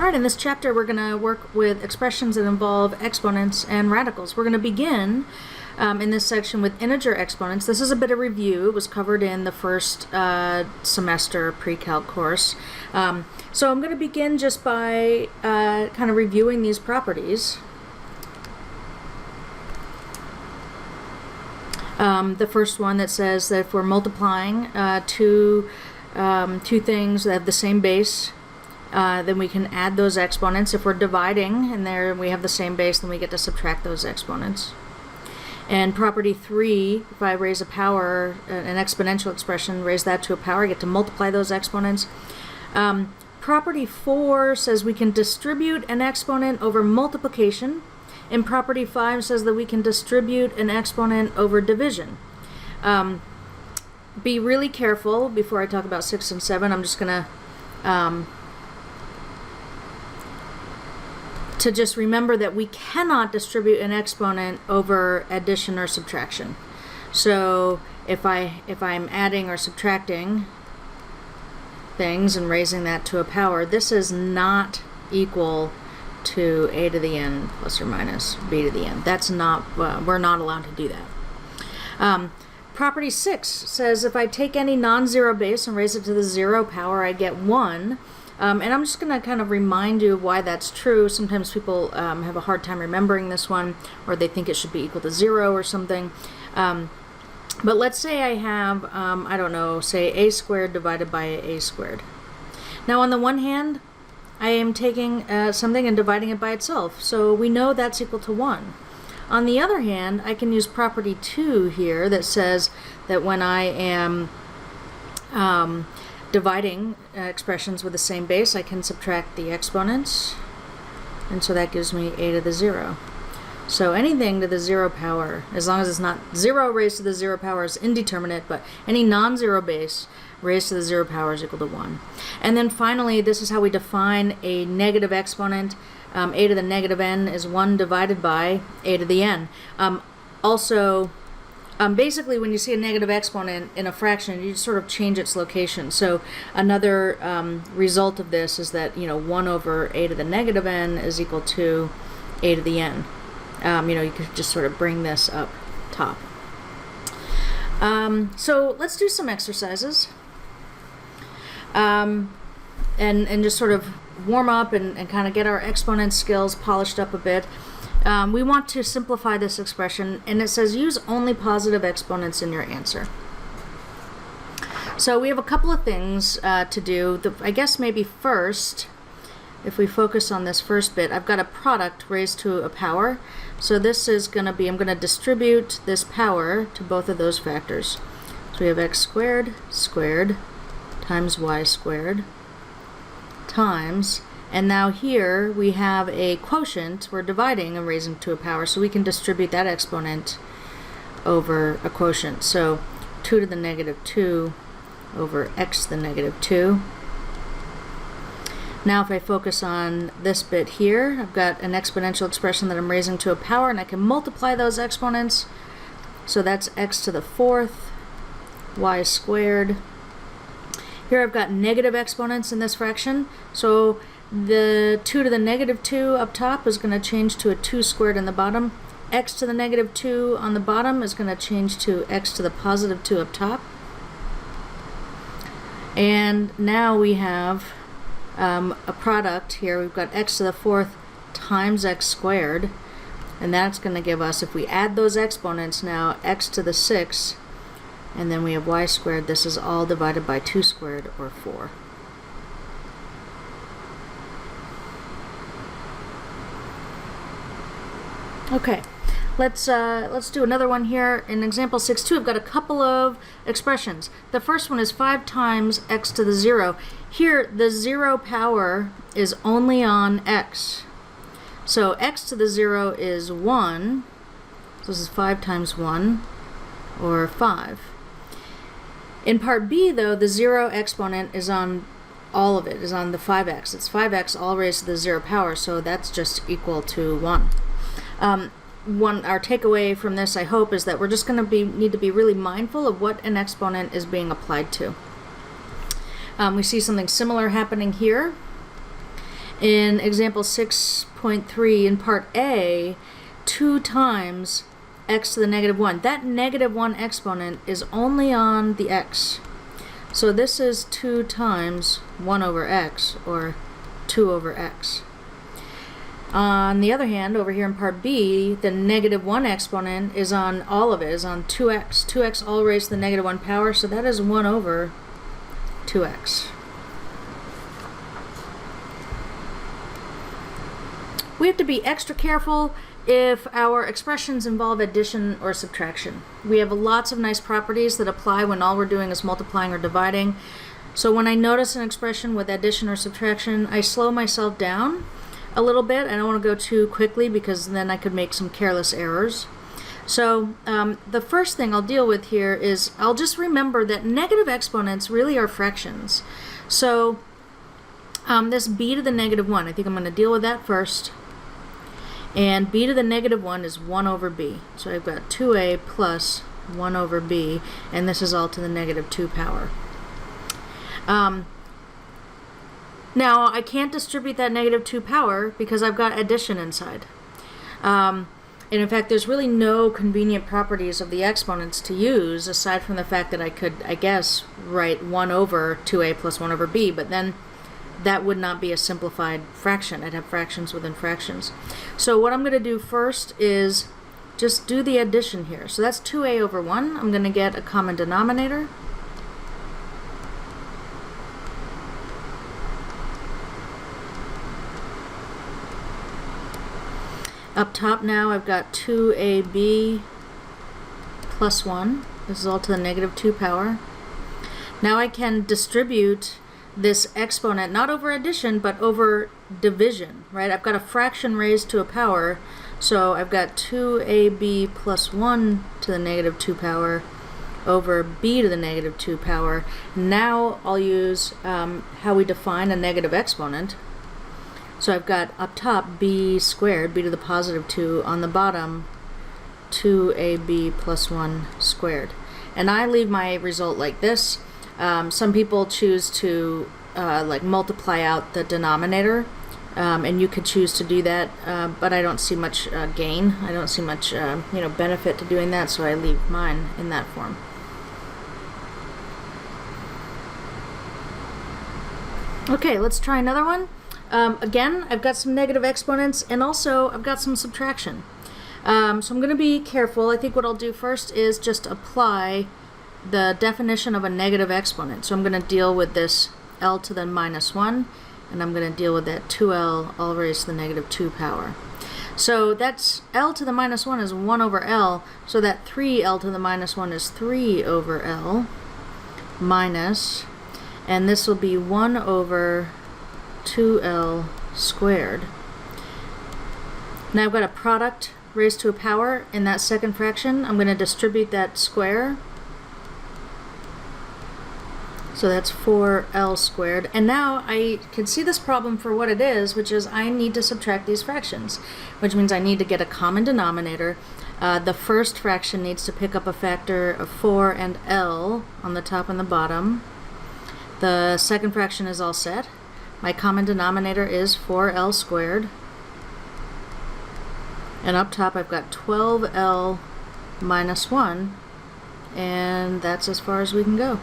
Alright, in this chapter we're going to work with expressions that involve exponents and radicals. We're going to begin in this section with integer exponents. This is a bit of review. It was covered in the first semester pre-calc course. So I'm going to begin just by kind of reviewing these properties. The first one that says that if we're multiplying two things that have the same base, then we can add those exponents. If we're dividing and there we have the same base, then we get to subtract those exponents. And property 3, if I raise a power, an exponential expression, raise that to a power, I get to multiply those exponents. Property 4 says we can distribute an exponent over multiplication. And property 5 says that we can distribute an exponent over division. Be really careful before I talk about 6 and 7. I'm just going to just remember that we cannot distribute an exponent over addition or subtraction. So if I'm adding or subtracting things and raising that to a power, this is not equal to a to the n plus or minus b to the n. That's not, we're not allowed to do that. Property 6 says if I take any non-zero base and raise it to the 0 power, I get 1. And I'm just going to kind of remind you why that's true. Sometimes people have a hard time remembering this one, or they think it should be equal to 0 or something. But let's say I have, I don't know, say a squared divided by a squared. Now on the one hand, I am taking something and dividing it by itself, so we know that's equal to 1. On the other hand, I can use property 2 here that says that when I am dividing expressions with the same base, I can subtract the exponents, and so that gives me a to the 0. So anything to the 0 power, as long as it's not 0 raised to the 0 power, is indeterminate, but any non-zero base raised to the 0 power is equal to 1. And then finally, this is how we define a negative exponent. A to the negative n is 1 divided by a to the n. Basically, when you see a negative exponent in a fraction, you sort of change its location. So another result of this is that 1 over a to the negative n is equal to a to the n. You could just sort of bring this up top. So let's do some exercises and just sort of warm up and kind of get our exponent skills polished up a bit. We want to simplify this expression, and it says use only positive exponents in your answer. So we have a couple of things to do. I guess maybe first, if we focus on this first bit, I've got a product raised to a power. So this is going to be, I'm going to distribute this power to both of those factors. So we have x squared squared times y squared times, and now here we have a quotient. We're dividing and raising to a power, so we can distribute that exponent over a quotient. So 2 to the negative 2 over x to the negative 2. Now if I focus on this bit here, I've got an exponential expression that I'm raising to a power, and I can multiply those exponents. So that's x to the 4th, y squared. Here I've got negative exponents in this fraction, so the 2 to the negative 2 up top is going to change to a 2 squared in the bottom. X to the negative 2 on the bottom is going to change to x to the positive 2 up top. And now we have a product here. We've got x to the 4th times x squared, and that's going to give us, if we add those exponents now, x to the 6th, and then we have y squared. This is all divided by 2 squared, or 4. Okay, let's do another one here. In example 6.2, I've got a couple of expressions. The first one is 5 times x to the 0. Here, the 0 power is only on x. So x to the 0 is 1. So this is 5 times 1, or 5. In part B, though, the 0 exponent is on all of it, is on the 5x. It's 5x all raised to the 0 power, so that's just equal to 1. Our takeaway from this, I hope, is that we're just going to need to be really mindful of what an exponent is being applied to. We see something similar happening here. In example 6.3 in part A, 2 times x to the negative 1. That negative 1 exponent is only on the x. So this is 2 times 1 over x, or 2 over x. On the other hand, over here in part B, the negative 1 exponent is on all of it, is on 2x. 2x all raised to the negative 1 power, so that is 1 over 2x. We have to be extra careful if our expressions involve addition or subtraction. We have lots of nice properties that apply when all we're doing is multiplying or dividing. So when I notice an expression with addition or subtraction, I slow myself down a little bit. I don't want to go too quickly because then I could make some careless errors. So the first thing I'll deal with here is I'll just remember that negative exponents really are fractions. So this b to the negative 1, I think I'm going to deal with that first. And b to the negative 1 is 1 over b. So I've got 2a plus 1 over b, and this is all to the negative 2 power. Now, I can't distribute that negative 2 power because I've got addition inside. And in fact, there's really no convenient properties of the exponents to use, aside from the fact that I could, I guess, write 1 over 2a plus 1 over b, but then that would not be a simplified fraction. I'd have fractions within fractions. So what I'm going to do first is just do the addition here. So that's 2a over 1. I'm going to get a common denominator. Up top now I've got 2ab plus 1. This is all to the negative 2 power. Now I can distribute this exponent not over addition but over division, right? I've got a fraction raised to a power, so I've got 2ab plus 1 to the negative 2 power over b to the negative 2 power. Now I'll use how we define a negative exponent. So I've got up top b squared, b to the positive 2, on the bottom 2ab plus 1 squared. And I leave my result like this. Some people choose to like multiply out the denominator, and you could choose to do that, but I don't see much gain. I don't see much benefit to doing that, so I leave mine in that form. Okay, let's try another one. Again, I've got some negative exponents, and also I've got some subtraction. So I'm going to be careful. I think what I'll do first is just apply the definition of a negative exponent. So I'm going to deal with this l to the minus 1, and I'm going to deal with that 2l all raised to the negative 2 power. So that's l to the minus 1 is 1 over l, so that 3l to the minus 1 is 3 over l minus, and this will be 1 over 2l squared. Now I've got a product raised to a power in that second fraction. I'm going to distribute that square. So that's 4l squared. And now I can see this problem for what it is, which is I need to subtract these fractions, which means I need to get a common denominator. The first fraction needs to pick up a factor of 4 and l on the top and the bottom. The second fraction is all set. My common denominator is 4l squared. And up top I've got 12l minus 1, and that's as far as we can go.